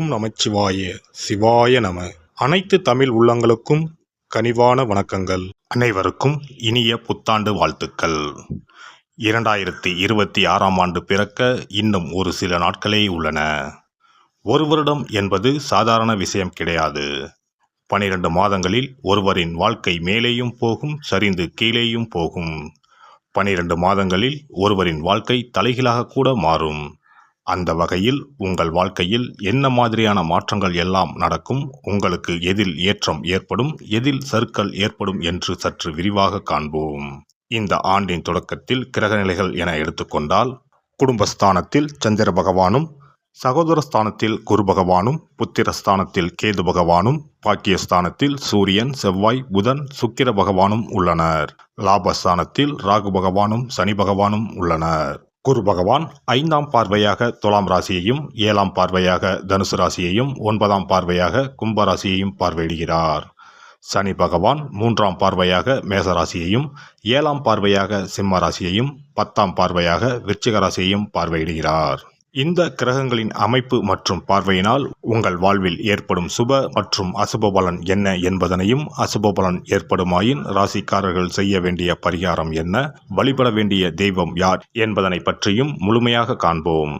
ஓம் நமச்சிவாய சிவாய நம. அனைத்து தமிழ் உள்ளங்களுக்கும் கனிவான வணக்கங்கள். அனைவருக்கும் இனிய புத்தாண்டு வாழ்த்துக்கள். 2026ஆம் ஆண்டு பிறக்க இன்னும் ஒரு சில நாட்களே உள்ளன. ஒரு வருடம் என்பது சாதாரண விஷயம் கிடையாது. 12 மாதங்களில் ஒருவரின் வாழ்க்கை மேலேயும் போகும், சரிந்து கீழேயும் போகும். 12 மாதங்களில் ஒருவரின் வாழ்க்கை தலைகீழாக கூட மாறும். அந்த வகையில் உங்கள் வாழ்க்கையில் என்ன மாதிரியான மாற்றங்கள் எல்லாம் நடக்கும், உங்களுக்கு எதில் ஏற்றம் ஏற்படும், எதில் சறுக்கல் ஏற்படும் என்று சற்று விரிவாக காண்போம். இந்த ஆண்டின் தொடக்கத்தில் கிரகநிலைகள் என எடுத்துக்கொண்டால், குடும்பஸ்தானத்தில் சந்திர பகவானும், சகோதரஸ்தானத்தில் குரு பகவானும், புத்திரஸ்தானத்தில் கேது பகவானும், பாக்கியஸ்தானத்தில் சூரியன், செவ்வாய், புதன், சுக்கிர பகவானும் உள்ளனர். லாபஸ்தானத்தில் ராகு பகவானும் சனி பகவானும் உள்ளனர். குரு பகவான் 5ஆம் பார்வையாக துலாம் ராசியையும், 7ஆம் பார்வையாக தனுசு ராசியையும், 9ஆம் பார்வையாக கும்ப ராசியையும் பார்வையிடுகிறார். சனி பகவான் 3ஆம் பார்வையாக மேச ராசியையும், 7ஆம் பார்வையாக சிம்ம ராசியையும், 10ஆம் பார்வையாக விருச்சிக ராசியையும் பார்வையிடுகிறார். இந்த கிரகங்களின் அமைப்பு மற்றும் பார்வையினால் உங்கள் வாழ்வில் ஏற்படும் சுப மற்றும் அசுப பலன் என்ன என்பதனையும், அசுப பலன் ஏற்படுமாயின் ராசிக்காரர்கள் செய்ய வேண்டிய பரிகாரம் என்ன, வழிபட வேண்டிய தெய்வம் யார் என்பதனை பற்றியும் முழுமையாக காண்போம்.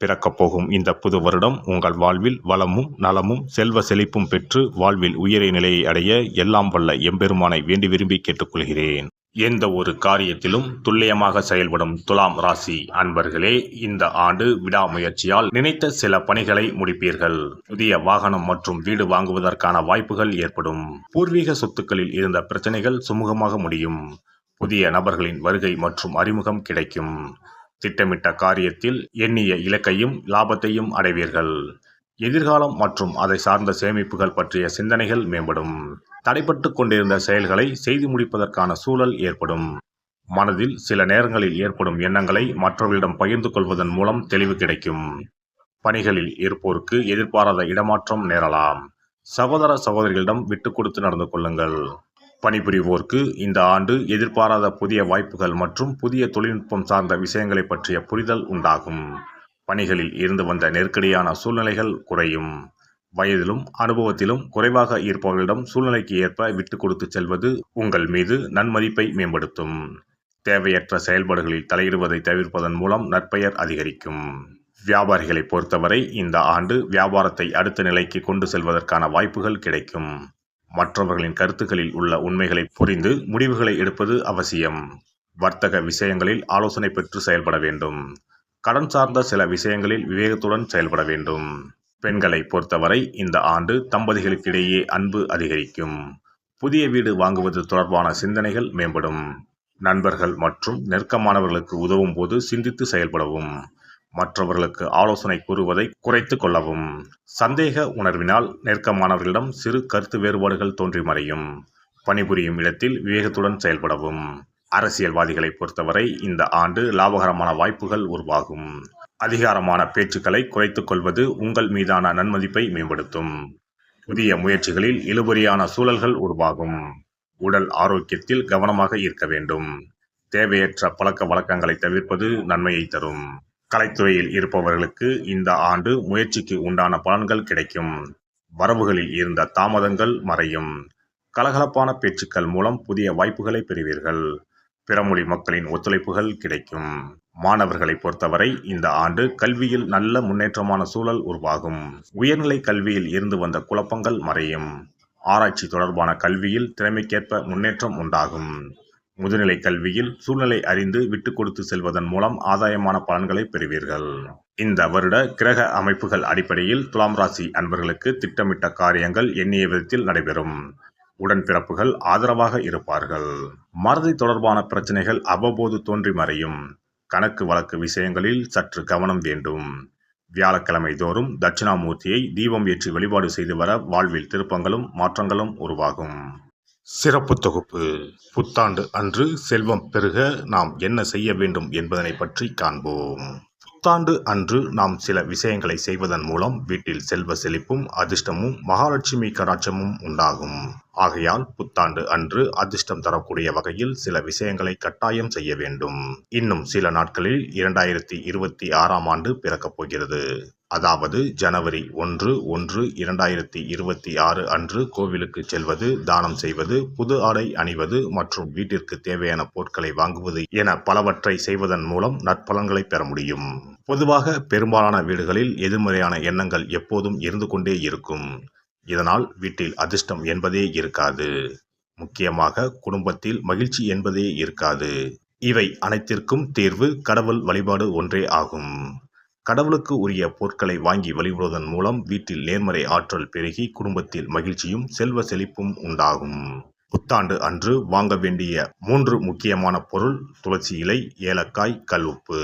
பிறக்கப் போகும் இந்த புது வருடம் உங்கள் வாழ்வில் வளமும் நலமும் செல்வ செழிப்பும் பெற்று வாழ்வில் உயரிய நிலையை அடைய எல்லாம் வல்ல எம்பெருமானை வேண்டி விரும்பி கேட்டுக்கொள்கிறேன். எந்த ஒரு காரியத்திலும் துல்லியமாக செயல்படும் துலாம் ராசி அன்பர்களே, இந்த ஆண்டு விடாமுயற்சியால் நினைத்த சில பணிகளை முடிப்பீர்கள். புதிய வாகனம் மற்றும் வீடு வாங்குவதற்கான வாய்ப்புகள் ஏற்படும். பூர்வீக சொத்துக்களில் இருந்த பிரச்சனைகள் சுமூகமாக முடியும். புதிய நபர்களின் வருகை மற்றும் அறிமுகம் கிடைக்கும். திட்டமிட்ட காரியத்தில் எண்ணிய இலக்கையும் லாபத்தையும் அடைவீர்கள். எதிர்காலம் மற்றும் அதை சார்ந்த சேமிப்புகள் பற்றிய சிந்தனைகள் மேம்படும். தடைப்பட்டு கொண்டிருந்த செயல்களை செய்து முடிப்பதற்கான சூழல் ஏற்படும். மனதில் சில நேரங்களில் ஏற்படும் எண்ணங்களை மற்றவர்களிடம் பகிர்ந்து கொள்வதன் மூலம் தெளிவு கிடைக்கும். பணிகளில் இருப்போருக்கு எதிர்பாராத இடமாற்றம் நேரலாம். சகோதர சகோதரிகளிடம் விட்டு கொடுத்து நடந்து கொள்ளுங்கள். பணிபுரிவோருக்கு இந்த ஆண்டு எதிர்பாராத புதிய வாய்ப்புகள் மற்றும் புதிய தொழில்நுட்பம் சார்ந்த விஷயங்களை பற்றிய புரிதல் உண்டாகும். பணிகளில் இருந்து வந்த நெருக்கடியான சூழ்நிலைகள் குறையும். வயதிலும் அனுபவத்திலும் குறைவாக இருப்பவர்களிடம் சூழ்நிலைக்கு ஏற்ப விட்டு கொடுத்து செல்வது உங்கள் மீது நன்மதிப்பை மேம்படுத்தும். தேவையற்ற செயல்பாடுகளில் தலையிடுவதை தவிர்ப்பதன் மூலம் நற்பெயர் அதிகரிக்கும். வியாபாரிகளை பொறுத்தவரை இந்த ஆண்டு வியாபாரத்தை அடுத்த நிலைக்கு கொண்டு செல்வதற்கான வாய்ப்புகள் கிடைக்கும். மற்றவர்களின் கருத்துக்களில் உள்ள உண்மைகளை புரிந்து முடிவுகளை எடுப்பது அவசியம். வர்த்தக விஷயங்களில் ஆலோசனை பெற்று செயல்பட வேண்டும். கடன் சார்ந்த சில விஷயங்களில் விவேகத்துடன் செயல்பட வேண்டும். பெண்களை பொறுத்தவரை இந்த ஆண்டு தம்பதிகளுக்கிடையே அன்பு அதிகரிக்கும். புதிய வீடு வாங்குவது தொடர்பான சிந்தனைகள் மேம்படும். நண்பர்கள் மற்றும் நெருக்கமானவர்களுக்கு உதவும் போது சிந்தித்து செயல்படவும். மற்றவர்களுக்கு ஆலோசனை கூறுவதை குறைத்து கொள்ளவும். சந்தேக உணர்வினால் நெருக்கமானவர்களிடம் சிறு கருத்து வேறுபாடுகள் தோன்றி மறையும். பணிபுரியும் இடத்தில் விவேகத்துடன் செயல்படவும். அரசியல்வாதிகளை பொறுத்தவரை இந்த ஆண்டு லாபகரமான வாய்ப்புகள் உருவாகும். அதிகாரமான பேச்சுக்களை குறைத்துக் கொள்வது உங்கள் மீதான நன்மதிப்பை மேம்படுத்தும். புதிய முயற்சிகளில் இழுபறியான சூழல்கள் உருவாகும். உடல் ஆரோக்கியத்தில் கவனமாக இருக்க வேண்டும். தேவையற்ற பழக்க வழக்கங்களை தவிர்ப்பது நன்மையை தரும். கலைத்துறையில் இருப்பவர்களுக்கு இந்த ஆண்டு முயற்சிக்கு உண்டான பலன்கள் கிடைக்கும். வரவுகளில் இருந்த தாமதங்கள் மறையும். கலகலப்பான பேச்சுக்கள் மூலம் புதிய வாய்ப்புகளை பெறுவீர்கள். பிறமொழி மக்களின் ஒத்துழைப்புகள் கிடைக்கும். மாணவர்களை பொறுத்தவரை இந்த ஆண்டு கல்வியில் நல்ல முன்னேற்றமான சூழல் உருவாகும். உயர்நிலை கல்வியில் இருந்து வந்த குழப்பங்கள் மறையும். ஆராய்ச்சி தொடர்பான கல்வியில் திறமைக்கேற்ப முன்னேற்றம் உண்டாகும். முதுநிலை கல்வியில் சூழ்நிலை அறிந்து விட்டு கொடுத்து செல்வதன் மூலம் ஆதாயமான பலன்களை பெறுவீர்கள். இந்த வருட கிரக அமைப்புகள் அடிப்படையில் துலாம் ராசி அன்பர்களுக்கு திட்டமிட்ட காரியங்கள் எண்ணிய விதத்தில் நடைபெறும். உடன்பிறப்புகள் ஆதரவாக இருப்பார்கள். மறதி தொடர்பான பிரச்சனைகள் அவ்வப்போது தோன்றி மறையும். கணக்கு வழக்கு விஷயங்களில் சற்று கவனம் வேண்டும். வியாழக்கிழமை தோறும் தட்சிணாமூர்த்தியை தீபம் ஏற்றி வழிபாடு செய்து வர வாழ்வில் திருப்பங்களும் மாற்றங்களும் உருவாகும். சிறப்பு தொகுப்பு. புத்தாண்டு அன்று செல்வம் பெருக நாம் என்ன செய்ய வேண்டும் என்பதனை பற்றி காண்போம். புத்தாண்டு அன்று நாம் சில விஷயங்களை செய்வதன் மூலம் வீட்டில் செல்வ செழிப்பும் அதிர்ஷ்டமும் மகாலட்சுமி கடாட்சமும் உண்டாகும். ஆகையால் புத்தாண்டு அன்று அதிர்ஷ்டம் தரக்கூடிய வகையில் சில விஷயங்களை கட்டாயம் செய்ய வேண்டும். இன்னும் சில நாட்களில் 2026ஆம் ஆண்டு பிறக்கப் போகிறது. அதாவது ஜனவரி 1/1/2026 அன்று கோவிலுக்கு செல்வது, தானம் செய்வது, புது ஆடை அணிவது மற்றும் வீட்டிற்கு தேவையான பொருட்களை வாங்குவது என பலவற்றை செய்வதன் மூலம் நற்பலன்களை பெற முடியும். பொதுவாக பெரும்பாலான வீடுகளில் எதிர்மறையான எண்ணங்கள் எப்போதும் இருந்து கொண்டே இருக்கும். இதனால் வீட்டில் அதிர்ஷ்டம் என்பதே இருக்காது. முக்கியமாக குடும்பத்தில் மகிழ்ச்சி என்பதே இருக்காது. இவை அனைத்திற்கும் தீர்வு கடவுள் வழிபாடு ஒன்றே ஆகும். கடவுளுக்கு உரிய பொருட்களை வாங்கி வழிபடுவதன் மூலம் வீட்டில் நேர்மறை ஆற்றல் பெருகி குடும்பத்தில் மகிழ்ச்சியும் செல்வ செழிப்பும் உண்டாகும். புத்தாண்டு அன்று வாங்க வேண்டிய 3 முக்கியமான பொருள்: துளசி இலை, ஏலக்காய், கல்உப்பு.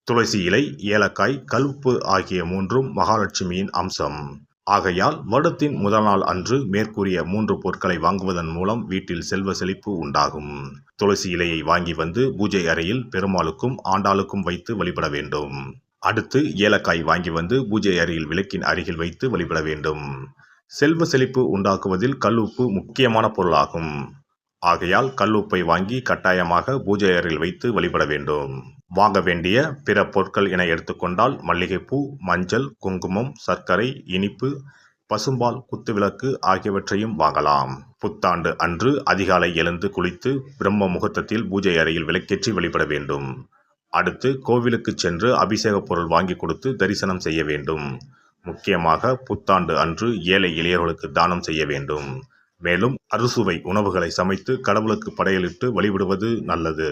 துளசி இலை, ஏலக்காய், கல்உப்பு ஆகிய 3ம் மகாலட்சுமியின் அம்சம். ஆகையால் வருடத்தின் முதல் நாள் அன்று மேற்கூறிய 3 பொருட்களை வாங்குவதன் மூலம் வீட்டில் செல்வ செழிப்பு உண்டாகும். துளசி இலையை வாங்கி வந்து பூஜை அறையில் பெருமாளுக்கும் ஆண்டாளுக்கும் வைத்து வழிபட வேண்டும். அடுத்து ஏலக்காய் வாங்கி வந்து பூஜை அறையில் விளக்கின் அருகில் வைத்து வழிபட வேண்டும். செல்வ செழிப்பு உண்டாக்குவதில் கல்உப்பு முக்கியமான பொருளாகும். ஆகையால் கல்உப்பை வாங்கி கட்டாயமாக பூஜை அறையில் வைத்து வழிபட வேண்டும். வாங்க வேண்டிய பிற பொருட்கள் என எடுத்துக்கொண்டால் மல்லிகைப்பூ, மஞ்சள், குங்குமம், சர்க்கரை, இனிப்பு, பசும்பால், குத்துவிளக்கு ஆகியவற்றையும் வாங்கலாம். புத்தாண்டு அன்று அதிகாலை எழுந்து குளித்து பிரம்ம முகூர்த்தத்தில் பூஜை அறையில் விளக்கேற்றி வழிபட வேண்டும். அடுத்து கோவிலுக்கு சென்று அபிஷேக பொருள் வாங்கி கொடுத்து தரிசனம் செய்ய வேண்டும். முக்கியமாக புத்தாண்டு அன்று ஏழை எளியவர்களுக்கு தானம் செய்ய வேண்டும். மேலும் அறுசுவை உணவுகளை சமைத்து கடவுளுக்கு படையலிட்டு வழிபடுவது நல்லது.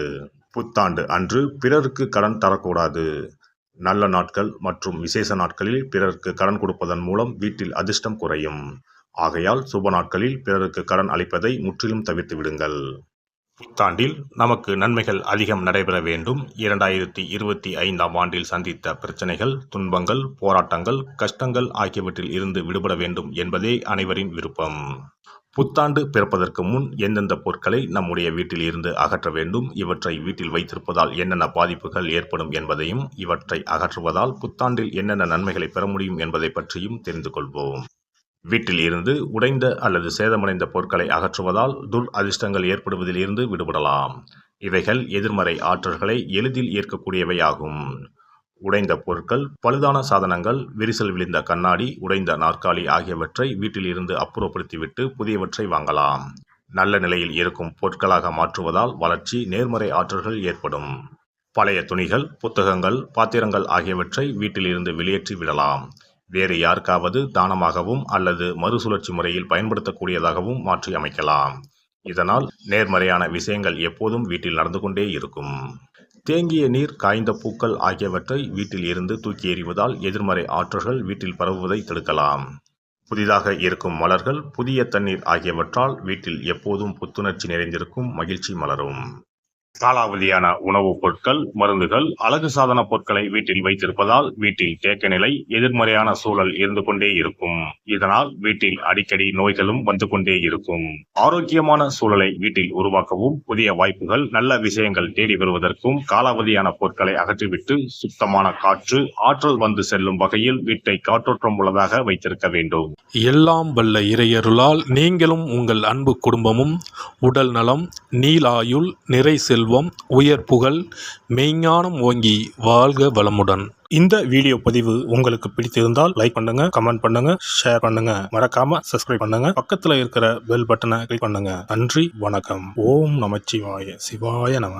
புத்தாண்டு அன்று பிறருக்கு கடன் தரக்கூடாது. நல்ல நாட்கள் மற்றும் விசேஷ நாட்களில் பிறருக்கு கடன் கொடுப்பதன் மூலம் வீட்டில் அதிர்ஷ்டம் குறையும். ஆகையால் சுப நாட்களில் பிறருக்கு கடன் அளிப்பதை முற்றிலும் தவிர்த்து விடுங்கள். புத்தாண்டில் நமக்கு நன்மைகள் அதிகம் நடைபெற வேண்டும். 2025ஆம் ஆண்டில் சந்தித்த பிரச்சனைகள், துன்பங்கள், போராட்டங்கள், கஷ்டங்கள் ஆகியவற்றில் இருந்து விடுபட வேண்டும் என்பதே அனைவரின் விருப்பம். புத்தாண்டு பிறப்பதற்கு முன் எந்தெந்த பொருட்களை நம்முடைய வீட்டில் இருந்து அகற்ற வேண்டும், இவற்றை வீட்டில் வைத்திருப்பதால் என்னென்ன பாதிப்புகள் ஏற்படும் என்பதையும், இவற்றை அகற்றுவதால் புத்தாண்டில் என்னென்ன நன்மைகளை பெற முடியும் என்பதை பற்றியும் தெரிந்து கொள்வோம். வீட்டில் இருந்து உடைந்த அல்லது சேதமடைந்த பொருட்களை அகற்றுவதால் துர் அதிர்ஷ்டங்கள் ஏற்படுவதில் இருந்து விடுபடலாம். இவைகள் எதிர்மறை ஆற்றல்களை எளிதில் ஈர்க்கக்கூடியவையாகும். உடைந்த பொருட்கள், பழுதான சாதனங்கள், விரிசல் விழுந்த கண்ணாடி, உடைந்த நாற்காலி ஆகியவற்றை வீட்டில் இருந்து அப்புறப்படுத்திவிட்டு புதியவற்றை வாங்கலாம். நல்ல நிலையில் இருக்கும் பொருட்களாக மாற்றுவதால் வளர்ச்சி, நேர்மறை ஆற்றல்கள் ஏற்படும். பழைய துணிகள், புத்தகங்கள், பாத்திரங்கள் ஆகியவற்றை வீட்டில் இருந்து வெளியேற்றி விடலாம். வேறு யாருக்காவது தானமாகவும் அல்லது மறுசுழற்சி முறையில் பயன்படுத்தக்கூடியதாகவும் மாற்றி அமைக்கலாம். இதனால் நேர்மறையான விஷயங்கள் எப்போதும் வீட்டில் நடந்து கொண்டே இருக்கும். தேங்கிய நீர், காய்ந்த பூக்கள் ஆகியவற்றை வீட்டில் இருந்து தூக்கி எறிவதால் எதிர்மறை ஆற்றல்கள் வீட்டில் பரவுவதை தடுக்கலாம். புதிதாக இருக்கும் மலர்கள், புதிய தண்ணீர் ஆகியவற்றால் வீட்டில் எப்போதும் புத்துணர்ச்சி நிறைந்திருக்கும், மகிழ்ச்சி மலரும். காலாவதியான உணவுப் பொருட்கள், மருந்துகள், அழகு சாதன பொருட்களை வீட்டில் வைத்திருப்பதால் வீட்டில் தேக்க நிலை, எதிர்மறையான சூழல் இருந்து கொண்டே இருக்கும். இதனால் வீட்டில் அடிக்கடி நோய்களும் வந்து கொண்டே இருக்கும். ஆரோக்கியமான சூழலை வீட்டில் உருவாக்கவும், புதிய வாய்ப்புகள், நல்ல விஷயங்கள் தேடி வருவதற்கும் காலாவதியான பொருட்களை அகற்றிவிட்டு சுத்தமான காற்று, ஆற்றல் வந்து செல்லும் வகையில் வீட்டை காற்றோட்டம் உள்ளதாக வைத்திருக்க வேண்டும். எல்லாம் வல்ல இறையருளால் நீங்களும் உங்கள் அன்பு குடும்பமும் உடல் நலம், நீலாயுள், நிறை செல்வம், உயர் புகழ், மெய்ஞானம் ஓங்கி வாழ்க வளமுடன். இந்த வீடியோ பதிவு உங்களுக்கு பிடித்திருந்தால் லைக் பண்ணுங்க, கமெண்ட் பண்ணுங்க, ஷேர் பண்ணுங்க, மறக்காம சப்ஸ்கிரைப் பண்ணுங்க, பக்கத்துல இருக்கிற பெல் பட்டனை கிளிக் பண்ணுங்க. நன்றி, வணக்கம். ஓம் நமச்சிவாய. சிவாய நம.